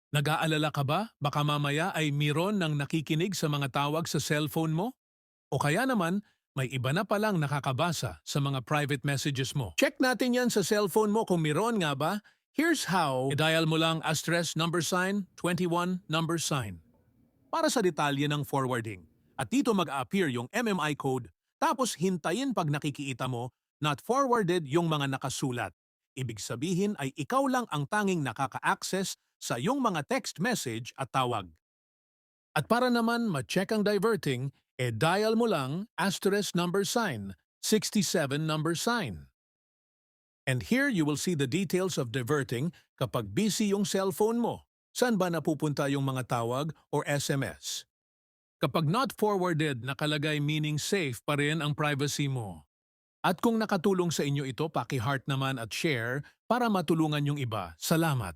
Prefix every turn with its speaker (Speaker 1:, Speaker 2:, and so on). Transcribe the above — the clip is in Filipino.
Speaker 1: Nag-aalala ka ba? Baka mamaya ay mayroon ng nakikinig sa mga tawag sa cellphone mo? O kaya naman, may iba na palang nakakabasa sa mga private messages mo. Check natin yan sa cellphone mo kung mayroon nga ba. Here's how. I-dial mo lang asterisk number sign, 21 number sign para sa detalye ng forwarding. At dito mag-a-appear yung MMI code, tapos hintayin pag nakikita mo, not forwarded yung mga nakasulat. Ibig sabihin ay ikaw lang ang tanging nakaka-access sa iyong mga text message at tawag. At para naman ma-check ang diverting, dial mo lang asterisk number sign, 67 number sign. And here you will see the details of diverting kapag busy yung cellphone mo. Saan ba napupunta yung mga tawag or SMS? Kapag not forwarded, nakalagay meaning safe pa rin ang privacy mo. At kung nakatulong sa inyo ito, paki-heart naman at share para matulungan yung iba. Salamat!